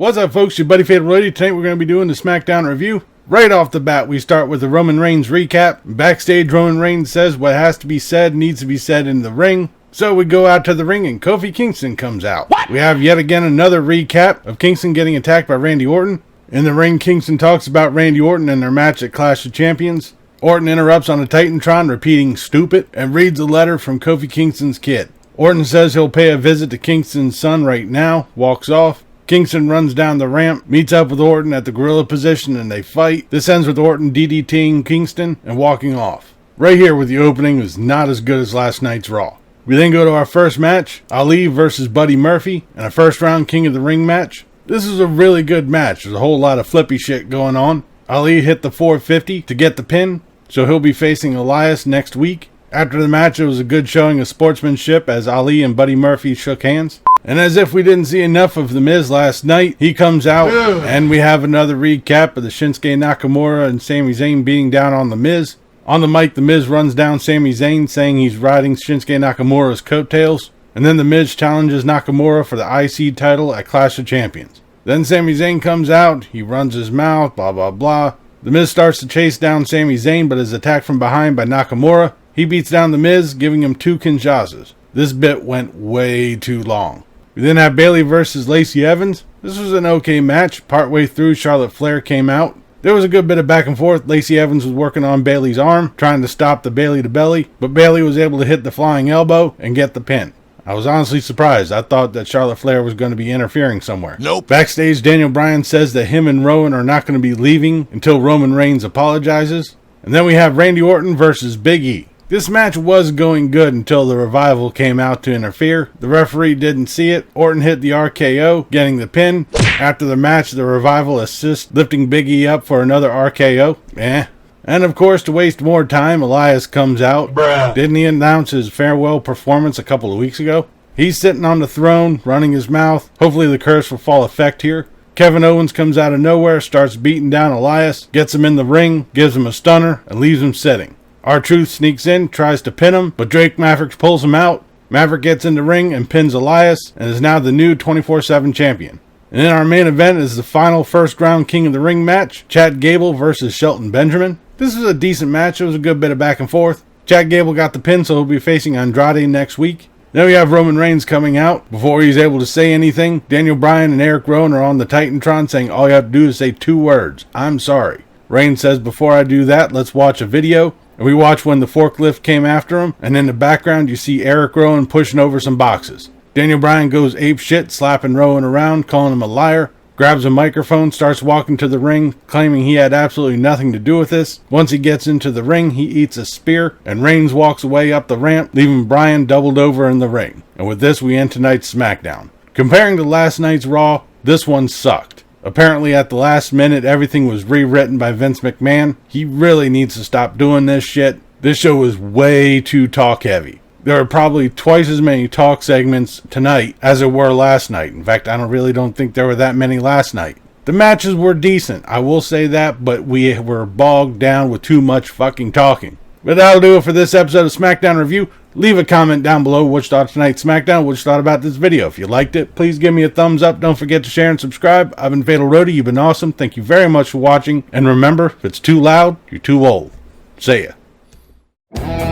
What's up, folks? Your buddy Fatalroadie. Tonight we're going to be doing the Smackdown review. Right off the bat, we start with the Roman Reigns recap. Backstage, Roman Reigns says what has to be said needs to be said in the ring. So we go out to the ring and Kofi Kingston comes out. We have yet again another recap of Kingston getting attacked by Randy Orton. In the ring, Kingston talks about Randy Orton and their match at Clash of Champions. Orton interrupts on a Titantron, repeating "stupid," and reads a letter from Kofi Kingston's kid. Orton says he'll pay a visit to Kingston's son right now, walks off. Kingston runs down the ramp, meets up with Orton at the gorilla position, and they fight. This ends with Orton DDTing Kingston and walking off. Right here with the opening is not as good as last night's Raw. We then go to our first match, Ali versus Buddy Murphy, and a first round King of the Ring match. This is a really good match. There's a whole lot of flippy shit going on. Ali hit the 450 to get the pin, so he'll be facing Elias next week. After the match, it was a good showing of sportsmanship as Ali and Buddy Murphy shook hands. And as if we didn't see enough of The Miz last night, he comes out and we have another recap of the Shinsuke Nakamura and Sami Zayn beating down on The Miz. On the mic, The Miz runs down Sami Zayn saying he's riding Shinsuke Nakamura's coattails. And then The Miz challenges Nakamura for the IC title at Clash of Champions. Then Sami Zayn comes out, he runs his mouth, blah blah blah. The Miz starts to chase down Sami Zayn but is attacked from behind by Nakamura. He beats down The Miz, giving him 2 Kinshasas. This bit went way too long. We then have Bayley versus Lacey Evans. This was an okay match. Partway through, Charlotte Flair came out. There was a good bit of back and forth. Lacey Evans was working on Bayley's arm, trying to stop the Bayley to belly, but Bayley was able to hit the flying elbow and get the pin. I was honestly surprised. I thought that Charlotte Flair was going to be interfering somewhere. Nope. Backstage, Daniel Bryan says that him and Rowan are not going to be leaving until Roman Reigns apologizes. And then we have Randy Orton versus Big E. This match was going good until the Revival came out to interfere. The referee didn't see it. Orton hit the RKO, getting the pin. After the match, the Revival assists, lifting Big E up for another RKO. And of course, to waste more time, Elias comes out. Didn't he announce his farewell performance a couple of weeks ago? He's sitting on the throne, running his mouth. Hopefully the curse will fall effect here. Kevin Owens comes out of nowhere, starts beating down Elias, gets him in the ring, gives him a stunner, and leaves him sitting. R-Truth sneaks in, tries to pin him, but Drake Maverick pulls him out. Maverick gets in the ring and pins Elias, and is now the new 24/7 champion. And in our main event is the final first round King of the Ring match, Chad Gable versus Shelton Benjamin. This was a decent match. It was a good bit of back and forth. Chad Gable got the pin, so he'll be facing Andrade next week. Then we have Roman Reigns coming out. Before he's able to say anything, Daniel Bryan and Eric Rowan are on the Titantron saying all you have to do is say 2 words, "I'm sorry." Reigns says, "Before I do that, let's watch a video." And we watch when the forklift came after him, and in the background you see Eric Rowan pushing over some boxes. Daniel Bryan goes ape shit, slapping Rowan around, calling him a liar, grabs a microphone, starts walking to the ring, claiming he had absolutely nothing to do with this. Once he gets into the ring, he eats a spear, and Reigns walks away up the ramp, leaving Bryan doubled over in the ring. And with this, we end tonight's SmackDown. Comparing to last night's Raw, this one sucked. Apparently at the last minute, everything was rewritten by Vince McMahon. He really needs to stop doing this shit. This show was way too talk heavy. There are probably twice as many talk segments tonight as there were last night. In fact, I really don't think there were that many last night. The matches were decent, I will say that, but we were bogged down with too much fucking talking. But that'll do it for this episode of SmackDown Review. Leave a comment down below what you thought of tonight's SmackDown, what you thought about this video. If you liked it, please give me a thumbs up. Don't forget to share and subscribe. I've been Fatalroadie. You've been awesome. Thank you very much for watching. And remember, if it's too loud, you're too old. See ya.